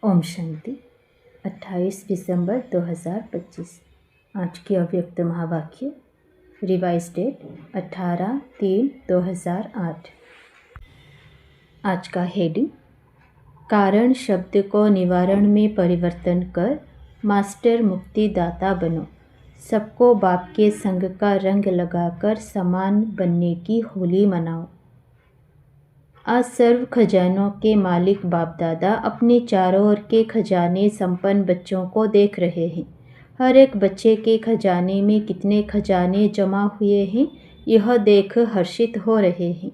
ओम शांति। 28 दिसंबर 2025। आज की अव्यक्त महावाक्य रिवाइज डेट 18/3/2008। आज का हेडिंग कारण शब्द को निवारण में परिवर्तन कर मास्टर मुक्तिदाता बनो। सबको बाप के संग का रंग लगाकर समान बनने की होली मनाओ। आज सर्व खजानों के मालिक बाप दादा अपने चारों ओर के खजाने संपन्न बच्चों को देख रहे हैं। हर एक बच्चे के खजाने में कितने खजाने जमा हुए हैं, यह देख हर्षित हो रहे हैं।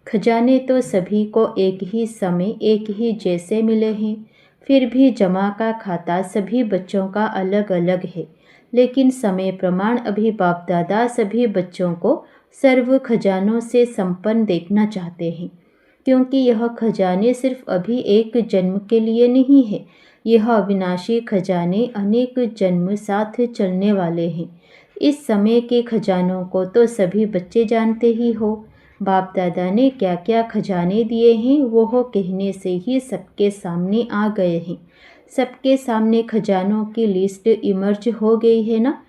खजाने तो सभी को एक ही समय एक ही जैसे मिले हैं, फिर भी जमा का खाता सभी बच्चों का अलग अलग है। लेकिन समय प्रमाण अभी बाप दादा सभी बच्चों को सर्व खजानों से संपन्न देखना चाहते हैं, क्योंकि यह खजाने सिर्फ अभी एक जन्म के लिए नहीं है। यह अविनाशी खजाने अनेक जन्म साथ चलने वाले हैं। इस समय के खजानों को तो सभी बच्चे जानते ही हो। बाप दादा ने क्या क्या खजाने दिए हैं वो कहने से ही सबके सामने आ गए हैं। सबके सामने खजानों की लिस्ट इमर्ज हो गई है ना,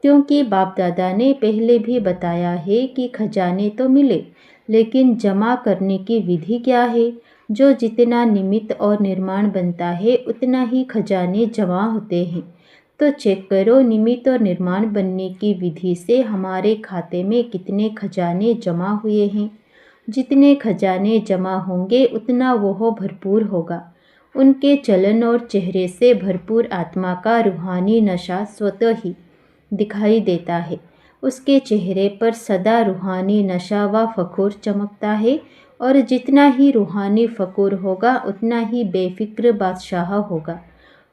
क्योंकि बाप दादा ने पहले भी बताया है कि खजाने तो मिले, लेकिन जमा करने की विधि क्या है। जो जितना निमित्त और निर्माण बनता है उतना ही खजाने जमा होते हैं। तो चेक करो निमित्त और निर्माण बनने की विधि से हमारे खाते में कितने खजाने जमा हुए हैं। जितने खजाने जमा होंगे उतना वह भरपूर होगा। उनके चलन और चेहरे से भरपूर आत्मा का रूहानी नशा स्वतः ही दिखाई देता है। उसके चेहरे पर सदा रूहानी नशा व फखूर चमकता है, और जितना ही रूहानी फखूर होगा उतना ही बेफिक्र बादशाह होगा।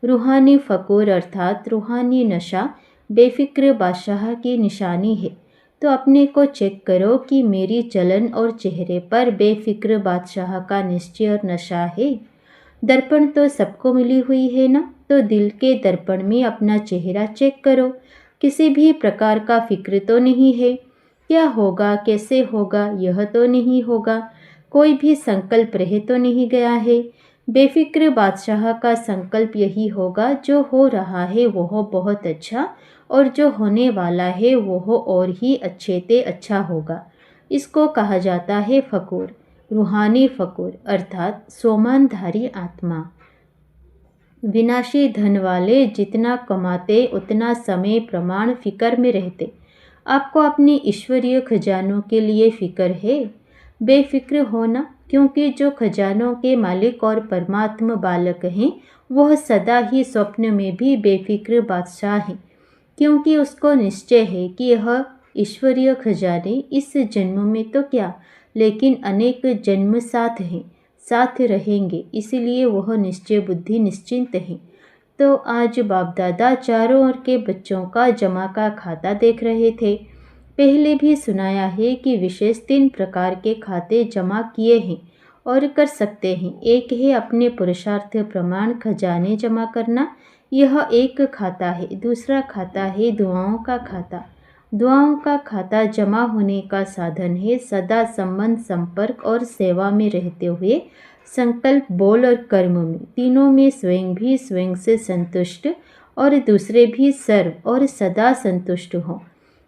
रूहानी फखूर अर्थात रूहानी नशा बेफिक्र बादशाह की निशानी है। तो अपने को चेक करो कि मेरी चलन और चेहरे पर बेफिक्र बादशाह का निश्चय और नशा है। दर्पण तो सबको मिली हुई है ना, तो दिल के दर्पण में अपना चेहरा चेक करो। किसी भी प्रकार का फिक्र तो नहीं है। क्या होगा कैसे होगा यह तो नहीं होगा। कोई भी संकल्प रह तो नहीं गया है। बेफिक्र बादशाह का संकल्प यही होगा, जो हो रहा है वह बहुत अच्छा, और जो होने वाला है वह और ही अच्छे ते अच्छा होगा। इसको कहा जाता है फकूर, रूहानी फकूर अर्थात सोमानधारी आत्मा। विनाशी धन वाले जितना कमाते उतना समय प्रमाण फिकर में रहते। आपको अपने ईश्वरीय खजानों के लिए फिक्र है। बेफिक्र होना, क्योंकि जो खजानों के मालिक और परमात्मा बालक हैं वह सदा ही स्वप्न में भी बेफिक्र बादशाह हैं, क्योंकि उसको निश्चय है कि यह ईश्वरीय खजाने इस जन्म में तो क्या, लेकिन अनेक जन्म साथ हैं, साथ रहेंगे, इसलिए वह निश्चय बुद्धि निश्चिंत है। तो आज बाप दादा चारों ओर के बच्चों का जमा का खाता देख रहे थे। पहले भी सुनाया है कि विशेष 3 प्रकार के खाते जमा किए हैं और कर सकते हैं। एक है अपने पुरुषार्थ प्रमाण खजाने जमा करना, यह एक खाता है। दूसरा खाता है दुआओं का खाता। दुआओं का खाता जमा होने का साधन है सदा संबंध, संपर्क और सेवा में रहते हुए संकल्प, बोल और कर्म में, तीनों में स्वयं भी स्वयं से संतुष्ट और दूसरे भी सर्व और सदा संतुष्ट हों।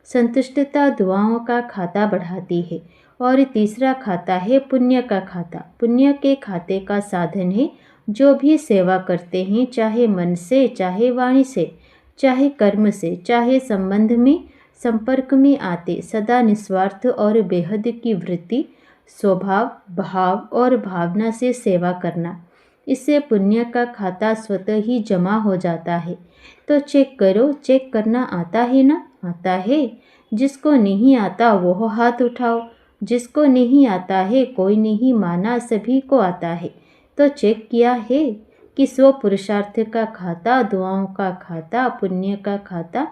संतुष्टता दुआओं का खाता बढ़ाती है। और तीसरा खाता है पुण्य का खाता। पुण्य के खाते का साधन है जो भी सेवा करते हैं, चाहे मन से, चाहे वाणी से, चाहे कर्म से, चाहे संबंध में, संपर्क में आते, सदा निस्वार्थ और बेहद की वृत्ति, स्वभाव, भाव और भावना से सेवा करना। इससे पुण्य का खाता स्वतः ही जमा हो जाता है। तो चेक करो, चेक करना आता है ना? आता है। जिसको नहीं आता वो हाथ उठाओ। जिसको नहीं आता है कोई नहीं माना, सभी को आता है। तो चेक किया है कि स्व पुरुषार्थ का खाता, दुआओं का खाता, पुण्य का खाता,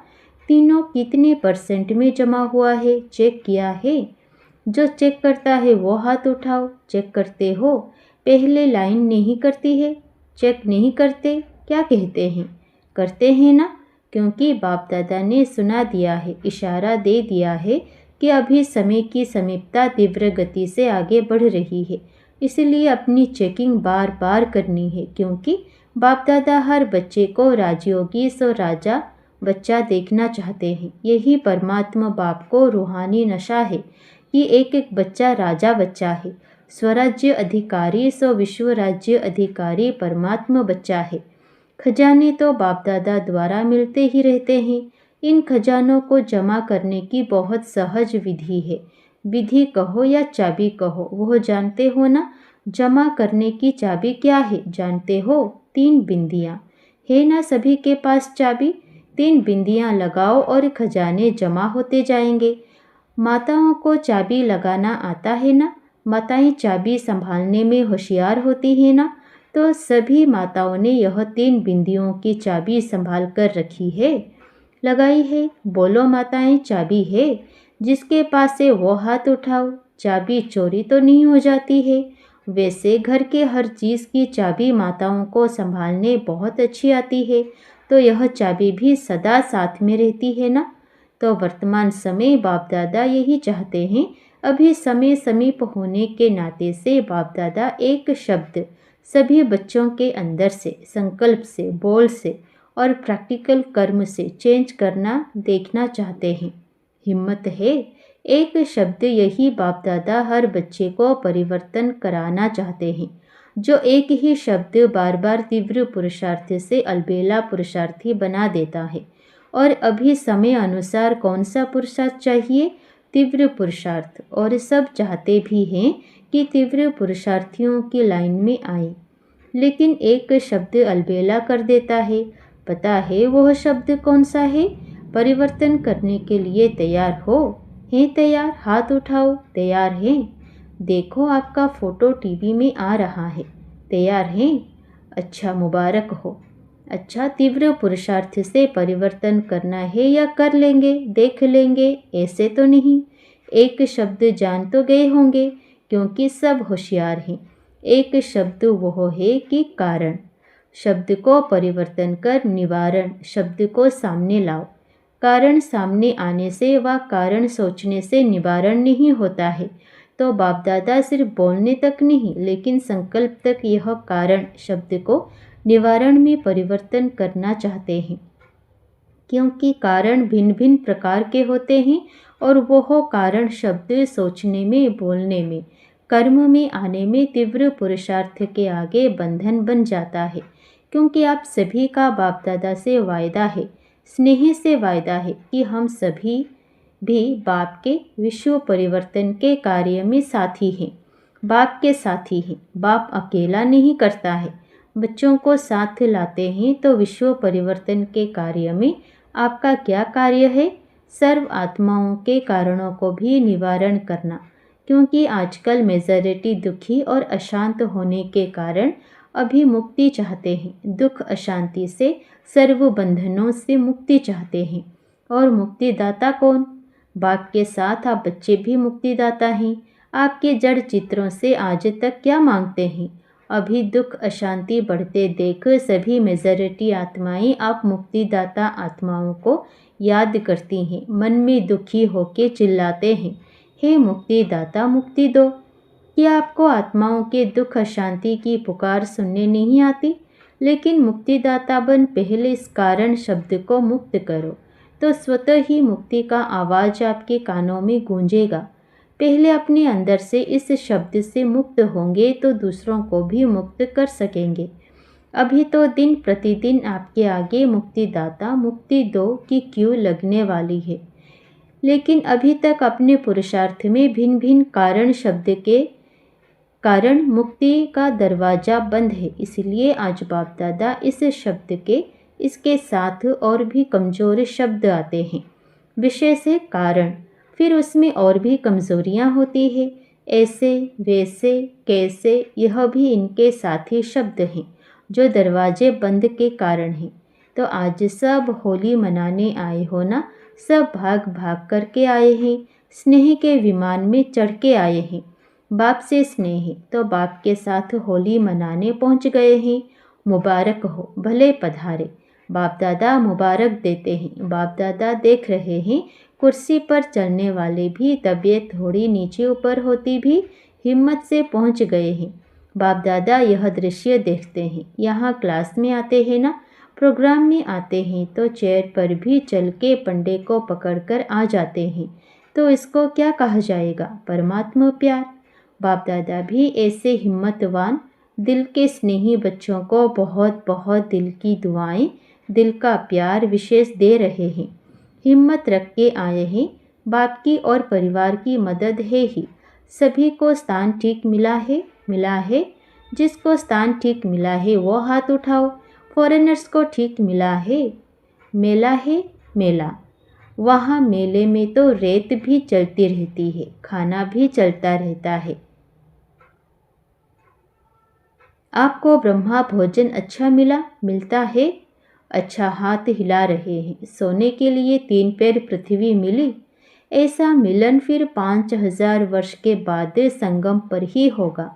तीनों कितने % में जमा हुआ है? चेक किया है? जो चेक करता है वो हाथ उठाओ। चेक करते हो? पहले लाइन नहीं करती है? चेक नहीं करते? क्या कहते हैं? करते हैं ना, क्योंकि बाप दादा ने सुना दिया है, इशारा दे दिया है कि अभी समय की समीपता तीव्र गति से आगे बढ़ रही है। इसलिए अपनी चेकिंग बार बार करनी है, क्योंकि बाप दादा हर बच्चे को राजयोगी सो राजा बच्चा देखना चाहते हैं। यही परमात्मा बाप को रूहानी नशा है कि एक एक बच्चा राजा बच्चा है। स्वराज्य अधिकारी सो विश्व राज्य अधिकारी परमात्मा बच्चा है। खजाने तो बाप दादा द्वारा मिलते ही रहते हैं। इन खजानों को जमा करने की बहुत सहज विधि है। विधि कहो या चाबी कहो, वो जानते हो ना। जमा करने की चाबी क्या है जानते हो? 3 बिंदियाँ है ना सभी के पास चाबी। 3 बिंदियाँ लगाओ और खजाने जमा होते जाएंगे। माताओं को चाबी लगाना आता है ना। माताएं चाबी संभालने में होशियार होती है ना। तो सभी माताओं ने यह 3 बिंदियों की चाबी संभाल कर रखी है, लगाई है। बोलो माताएं, चाबी है? जिसके पास है वो हाथ उठाओ। चाबी चोरी तो नहीं हो जाती है। वैसे घर के हर चीज़ की चाबी माताओं को संभालने बहुत अच्छी आती है, तो यह चाबी भी सदा साथ में रहती है ना। तो वर्तमान समय बाप दादा यही चाहते हैं। अभी समय समीप होने के नाते से बाप दादा एक शब्द सभी बच्चों के अंदर से, संकल्प से, बोल से और प्रैक्टिकल कर्म से चेंज करना देखना चाहते हैं। हिम्मत है? एक शब्द यही बाप दादा हर बच्चे को परिवर्तन कराना चाहते हैं। जो एक ही शब्द बार बार तीव्र पुरुषार्थ से अलबेला पुरुषार्थी बना देता है। और अभी समय अनुसार कौन सा पुरुषार्थ चाहिए? तीव्र पुरुषार्थ। और सब चाहते भी हैं कि तीव्र पुरुषार्थियों की लाइन में आए, लेकिन एक शब्द अलबेला कर देता है। पता है वह शब्द कौन सा है? परिवर्तन करने के लिए तैयार हो? हैं तैयार? हाथ उठाओ। तैयार हैं? देखो आपका फोटो टीवी में आ रहा है। तैयार हैं? अच्छा, मुबारक हो। अच्छा, तीव्र पुरुषार्थ से परिवर्तन करना है या कर लेंगे, देख लेंगे, ऐसे तो नहीं। एक शब्द जान तो गए होंगे, क्योंकि सब होशियार हैं। एक शब्द वो है कि कारण। शब्द को परिवर्तन कर निवारण शब्द को सामने लाओ। कारण सामने आने से व कारण सोचने से निवारण नहीं होता है। तो बाप दादा सिर्फ बोलने तक नहीं, लेकिन संकल्प तक यह कारण शब्द को निवारण में परिवर्तन करना चाहते हैं, क्योंकि कारण भिन्न भिन्न प्रकार के होते हैं और वह कारण शब्द सोचने में, बोलने में, कर्म में आने में तीव्र पुरुषार्थ के आगे बंधन बन जाता है। क्योंकि आप सभी का बाप दादा से वायदा है, स्नेह से वायदा है कि हम सभी भी बाप के विश्व परिवर्तन के कार्य में साथी हैं, बाप के साथी हैं। बाप अकेला नहीं करता है, बच्चों को साथ लाते हैं। तो विश्व परिवर्तन के कार्य में आपका क्या कार्य है? सर्व आत्माओं के कारणों को भी निवारण करना, क्योंकि आजकल मेजॉरिटी दुखी और अशांत होने के कारण अभी मुक्ति चाहते हैं। दुख अशांति से, सर्व बंधनों से मुक्ति चाहते हैं। और मुक्तिदाता कौन? बाप के साथ आप बच्चे भी मुक्तिदाता हैं। आपके जड़ चित्रों से आज तक क्या मांगते हैं? अभी दुख अशांति बढ़ते देख सभी मेजॉरिटी आत्माएं आप मुक्तिदाता आत्माओं को याद करती हैं। मन में दुखी होके चिल्लाते हैं, हे मुक्तिदाता मुक्ति दो। क्या आपको आत्माओं के दुख अशांति की पुकार सुनने नहीं आती? लेकिन मुक्तिदाता बन पहले इस कारण शब्द को मुक्त करो, तो स्वतः ही मुक्ति का आवाज़ आपके कानों में गूंजेगा। पहले अपने अंदर से इस शब्द से मुक्त होंगे तो दूसरों को भी मुक्त कर सकेंगे। अभी तो दिन प्रतिदिन आपके आगे मुक्तिदाता मुक्ति दो की क्यू लगने वाली है, लेकिन अभी तक अपने पुरुषार्थ में भिन्न भिन्न कारण शब्द के कारण मुक्ति का दरवाज़ा बंद है। इसलिए आज बाप दादा इस शब्द के इसके साथ और भी कमज़ोर शब्द आते हैं, विषय से कारण, फिर उसमें और भी कमज़ोरियाँ होती है। ऐसे, वैसे, कैसे, यह भी इनके साथी शब्द हैं जो दरवाजे बंद के कारण हैं। तो आज सब होली मनाने आए हो ना, सब भाग भाग करके आए हैं, स्नेह के विमान में चढ़ के आए हैं। बाप से स्नेह है तो बाप के साथ होली मनाने पहुंच गए हैं। मुबारक हो, भले पधारे। बाप दादा मुबारक देते हैं। बाप दादा देख रहे हैं कुर्सी पर चलने वाले भी तबीयत थोड़ी नीचे ऊपर होती भी हिम्मत से पहुंच गए हैं। बाप दादा यह दृश्य देखते हैं, यहाँ क्लास में आते हैं ना, प्रोग्राम में आते हैं तो चेयर पर भी चल के पंडे को पकड़कर आ जाते हैं, तो इसको क्या कहा जाएगा? परमात्मा प्यार। बाप दादा भी ऐसे हिम्मतवान दिल के स्नेही बच्चों को बहुत बहुत दिल की दुआएं, दिल का प्यार विशेष दे रहे हैं। हिम्मत रख के आए हैं, बाप की और परिवार की मदद है ही। सभी को स्थान ठीक मिला है। जिसको स्थान ठीक मिला है वो हाथ उठाओ। फॉरेनर्स को ठीक मिला है मेला। वहाँ मेले में तो रेत भी चलती रहती है, खाना भी चलता रहता है। आपको ब्रह्मा भोजन अच्छा मिलता है? अच्छा, हाथ हिला रहे हैं। सोने के लिए 3 पैर पृथ्वी मिली। ऐसा मिलन फिर 5000 वर्ष के बाद संगम पर ही होगा,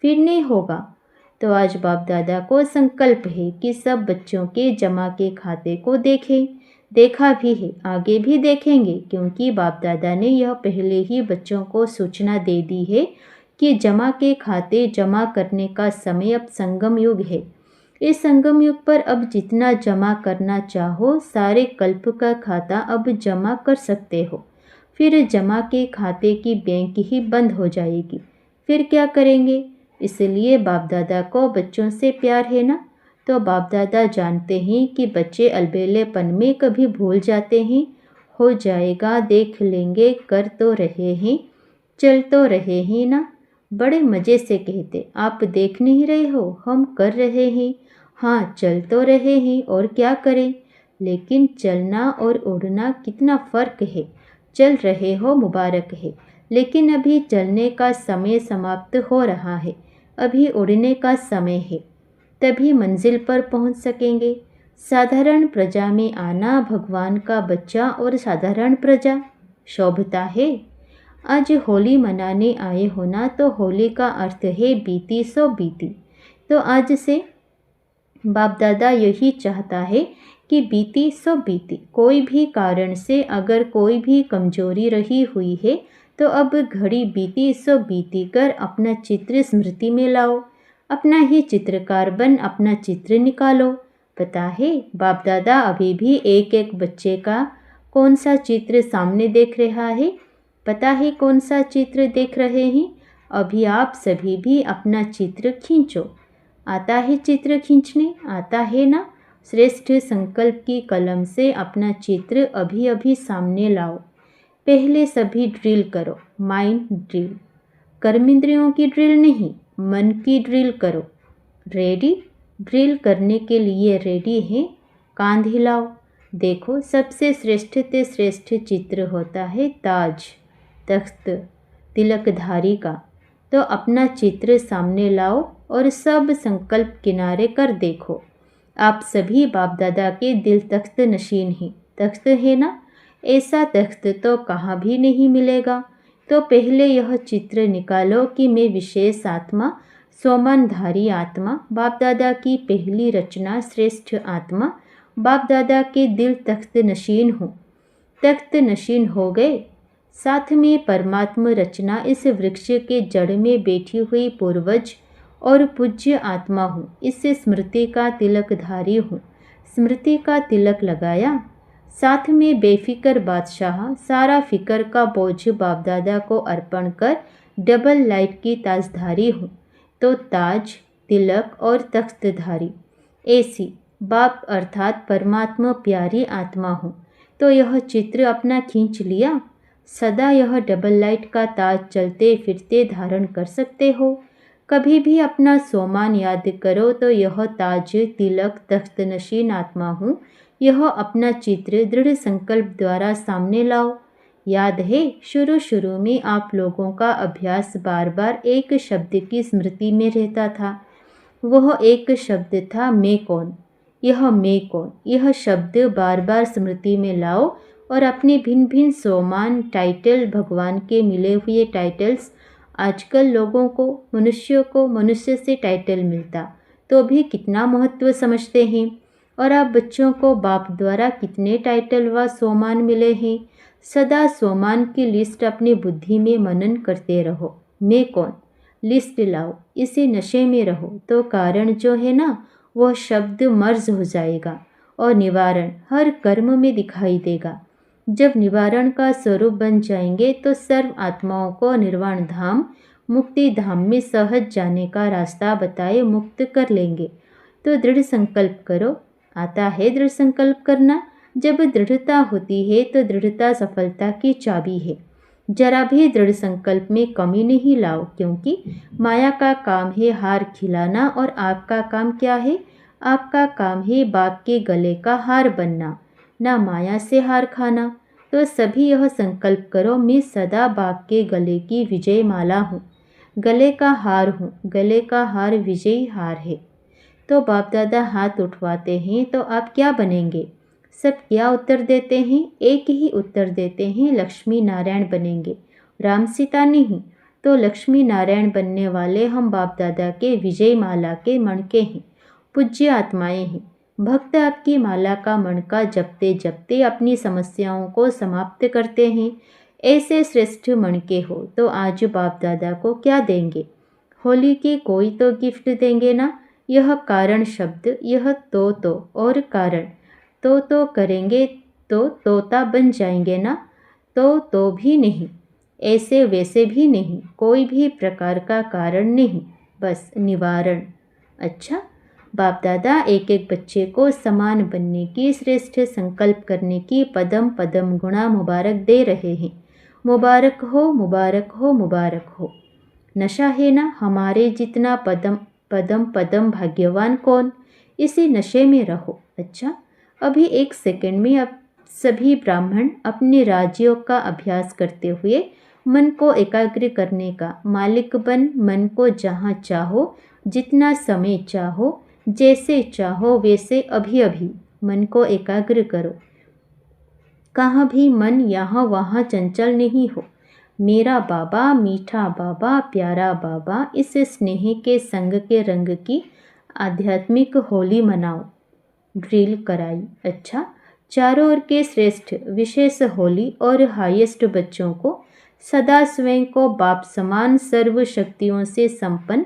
फिर नहीं होगा। तो आज बाप दादा को संकल्प है कि सब बच्चों के जमा के खाते को देखें। देखा भी है, आगे भी देखेंगे, क्योंकि बाप दादा ने यह पहले ही बच्चों को सूचना दे दी है कि जमा के खाते जमा करने का समय अब संगम युग है। इस संगम युग पर अब जितना जमा करना चाहो सारे कल्प का खाता अब जमा कर सकते हो। फिर जमा के खाते की बैंक ही बंद हो जाएगी, फिर क्या करेंगे? इसलिए बाप दादा को बच्चों से प्यार है ना, तो बाप दादा जानते हैं कि बच्चे अलबेलेपन में कभी भूल जाते हैं। हो जाएगा, देख लेंगे, कर तो रहे हैं, चल तो रहे हैं ना। बड़े मज़े से कहते, आप देख नहीं रहे हो, हम कर रहे हैं। हाँ, चल तो रहे हैं, और क्या करें? लेकिन चलना और उड़ना कितना फ़र्क है। चल रहे हो मुबारक है, लेकिन अभी चलने का समय समाप्त हो रहा है, अभी उड़ने का समय है, तभी मंजिल पर पहुंच सकेंगे। साधारण प्रजा में आना भगवान का बच्चा और साधारण प्रजा शोभता है। आज होली मनाने आए हो ना, तो होली का अर्थ है बीती सो बीती। तो आज से बाप दादा यही चाहता है कि बीती सो बीती। कोई भी कारण से अगर कोई भी कमजोरी रही हुई है तो अब घड़ी बीती सो बीती कर अपना चित्र स्मृति में लाओ। अपना ही चित्रकार बन अपना चित्र निकालो। पता है बाप दादा अभी भी एक एक बच्चे का कौन सा चित्र सामने देख रहा है? पता है कौन सा चित्र देख रहे हैं? अभी आप सभी भी अपना चित्र खींचो। आता है चित्र खींचने? आता है ना? श्रेष्ठ संकल्प की कलम से अपना चित्र अभी अभी सामने लाओ। पहले सभी ड्रिल करो, माइंड ड्रिल। कर्मेंद्रियों की ड्रिल नहीं, मन की ड्रिल करो। रेडी? ड्रिल करने के लिए रेडी हैं? कांध हिलाओ। देखो, सबसे श्रेष्ठ से श्रेष्ठ चित्र होता है ताज, तख्त, तिलकधारी का। तो अपना चित्र सामने लाओ और सब संकल्प किनारे कर देखो। आप सभी बाप दादा के दिल तख्त नशीन हैं। तख्त है ना? ऐसा तख्त तो कहाँ भी नहीं मिलेगा। तो पहले यह चित्र निकालो कि मैं विशेष आत्मा, सोमानधारी आत्मा, बाप दादा की पहली रचना श्रेष्ठ आत्मा, बाप दादा के दिल तख्त नशीन हूँ। तख्त नशीन हो गए। साथ में परमात्मा रचना इस वृक्ष के जड़ में बैठी हुई पूर्वज और पूज्य आत्मा हूँ। इससे स्मृति का तिलकधारी हूँ। स्मृति का तिलक लगाया। साथ में बेफिक्र बादशाह, सारा फिक्र का बोझ बाप दादा को अर्पण कर डबल लाइट की ताजधारी हूँ। तो ताज, तिलक और तख्तधारी ऐसी बाप अर्थात परमात्मा प्यारी आत्मा हूँ। तो यह चित्र अपना खींच लिया। सदा यह डबल लाइट का ताज चलते फिरते धारण कर सकते हो। कभी भी अपना सोमान याद करो तो यह ताज, तिलक, तख्त नशीन आत्मा हूँ। यह अपना चित्र दृढ़ संकल्प द्वारा सामने लाओ। याद है शुरू में आप लोगों का अभ्यास बार बार एक शब्द की स्मृति में रहता था। वह एक शब्द था मैं कौन। यह मैं कौन, यह शब्द बार बार स्मृति में लाओ और अपने भिन्न भिन्न सोमान टाइटल, भगवान के मिले हुए टाइटल्स। आजकल लोगों को, मनुष्यों को मनुष्य से टाइटल मिलता तो भी कितना महत्व समझते हैं। और आप बच्चों को बाप द्वारा कितने टाइटल व सोमान मिले हैं। सदा सोमान की लिस्ट अपनी बुद्धि में मनन करते रहो। मैं कौन? लिस्ट लाओ, इसी नशे में रहो तो कारण जो है ना वह शब्द मर्ज हो जाएगा और निवारण हर कर्म में दिखाई देगा। जब निवारण का स्वरूप बन जाएंगे तो सर्व आत्माओं को निर्वाण धाम मुक्ति धाम में सहज जाने का रास्ता बताए मुक्त कर लेंगे। तो दृढ़ संकल्प करो। आता है दृढ़ संकल्प करना? जब दृढ़ता होती है तो दृढ़ता सफलता की चाबी है। जरा भी दृढ़ संकल्प में कमी नहीं लाओ, क्योंकि माया का काम है हार खिलाना और आपका काम क्या है? आपका काम है बाप के गले का हार बनना, ना माया से हार खाना। तो सभी यह संकल्प करो, मैं सदा बाप के गले की विजय माला हूँ, गले का हार हूँ। गले का हार विजयी हार है। तो बाप दादा हाथ उठवाते हैं तो आप क्या बनेंगे? सब क्या उत्तर देते हैं? एक ही उत्तर देते हैं, लक्ष्मी नारायण बनेंगे, राम सीता नहीं। तो लक्ष्मी नारायण बनने वाले हम बाप दादा के विजय माला के मणके हैं, पूज्य आत्माएं हैं। भक्त आपकी माला का मणका जपते जपते अपनी समस्याओं को समाप्त करते हैं। ऐसे श्रेष्ठ मणके हो तो आज बाप दादा को क्या देंगे? होली की कोई तो गिफ्ट देंगे ना। यह कारण शब्द, यह तो और कारण तो करेंगे तो तोता बन जाएंगे ना। तो भी नहीं, ऐसे वैसे भी नहीं, कोई भी प्रकार का कारण नहीं, बस निवारण। अच्छा, बाप दादा एक एक बच्चे को समान बनने की श्रेष्ठ संकल्प करने की पदम पदम गुणा मुबारक दे रहे हैं। मुबारक हो, मुबारक हो, मुबारक हो। नशा है ना, हमारे जितना पदम पदम पदम भाग्यवान कौन? इसी नशे में रहो। अच्छा, अभी एक सेकंड में अब सभी ब्राह्मण अपने राज्यों का अभ्यास करते हुए मन को एकाग्र करने का मालिक बन मन को जहाँ चाहो, जितना समय चाहो, जैसे चाहो वैसे अभी अभी मन को एकाग्र करो। कहाँ भी मन यहाँ वहाँ चंचल नहीं हो। मेरा बाबा, मीठा बाबा, प्यारा बाबा, इस स्नेह के संग के रंग की आध्यात्मिक होली मनाओ। ड्रिल कराई। अच्छा, चारों ओर के श्रेष्ठ विशेष होली और हाईएस्ट बच्चों को सदा स्वयं को बाप समान सर्व शक्तियों से संपन्न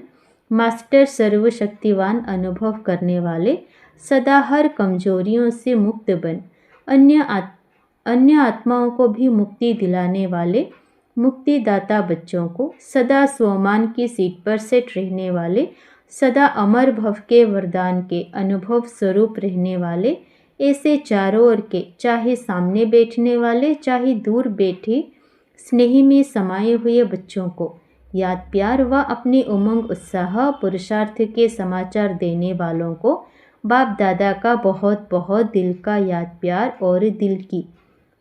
मास्टर सर्वशक्तिवान अनुभव करने वाले, सदा हर कमजोरियों से मुक्त बन अन्य आत्माओं को भी मुक्ति दिलाने वाले मुक्तिदाता बच्चों को, सदा स्वमान की सीट पर सेट रहने वाले, सदा अमर भव के वरदान के अनुभव स्वरूप रहने वाले, ऐसे चारों ओर के, चाहे सामने बैठने वाले चाहे दूर बैठे स्नेह में समाये हुए बच्चों को याद प्यार व अपने उमंग उत्साह पुरुषार्थ के समाचार देने वालों को बाप दादा का बहुत बहुत दिल का याद प्यार और दिल की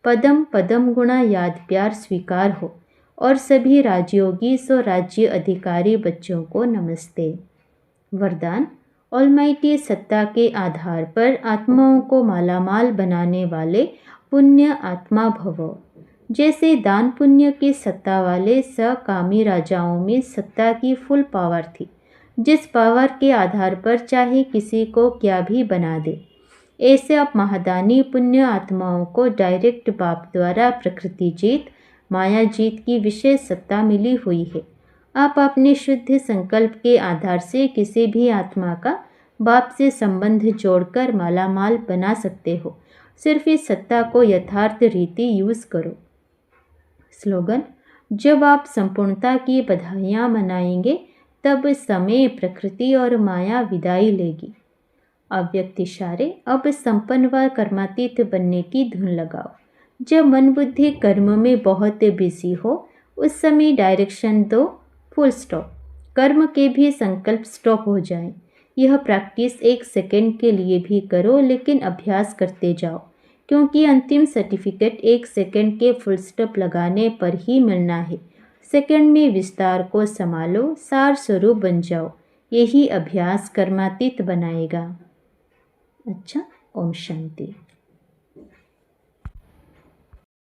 पदम पदम गुणा याद प्यार स्वीकार हो। और सभी राजयोगी सो राज्य अधिकारी बच्चों को नमस्ते। वरदान, ऑलमाइटी सत्ता के आधार पर आत्माओं को मालामाल बनाने वाले पुण्य आत्मा भवो। जैसे दान पुण्य की सत्ता वाले सकामी राजाओं में सत्ता की फुल पावर थी, जिस पावर के आधार पर चाहे किसी को क्या भी बना दे, ऐसे अब महादानी पुण्य आत्माओं को डायरेक्ट बाप द्वारा प्रकृति जीत माया जीत की विशेष सत्ता मिली हुई है। आप अपने शुद्ध संकल्प के आधार से किसी भी आत्मा का बाप से संबंध जोड़कर मालामाल बना सकते हो। सिर्फ इस सत्ता को यथार्थ रीति यूज करो। स्लोगन, जब आप संपूर्णता की बधाइयाँ मनाएंगे तब समय प्रकृति और माया विदाई लेगी। अव्यक्त इशारे, अब संपन्न व कर्मातीत बनने की धुन लगाओ। जब मन बुद्धि कर्म में बहुत बिजी हो उस समय डायरेक्शन दो, फुल स्टॉप। कर्म के भी संकल्प स्टॉप हो जाएं। यह प्रैक्टिस एक सेकंड के लिए भी करो, लेकिन अभ्यास करते जाओ, क्योंकि अंतिम सर्टिफिकेट एक सेकंड के फुल स्टॉप लगाने पर ही मिलना है। सेकंड में विस्तार को संभालो, सार स्वरूप बन जाओ। यही अभ्यास कर्मातीत बनाएगा। अच्छा, ओम शांति।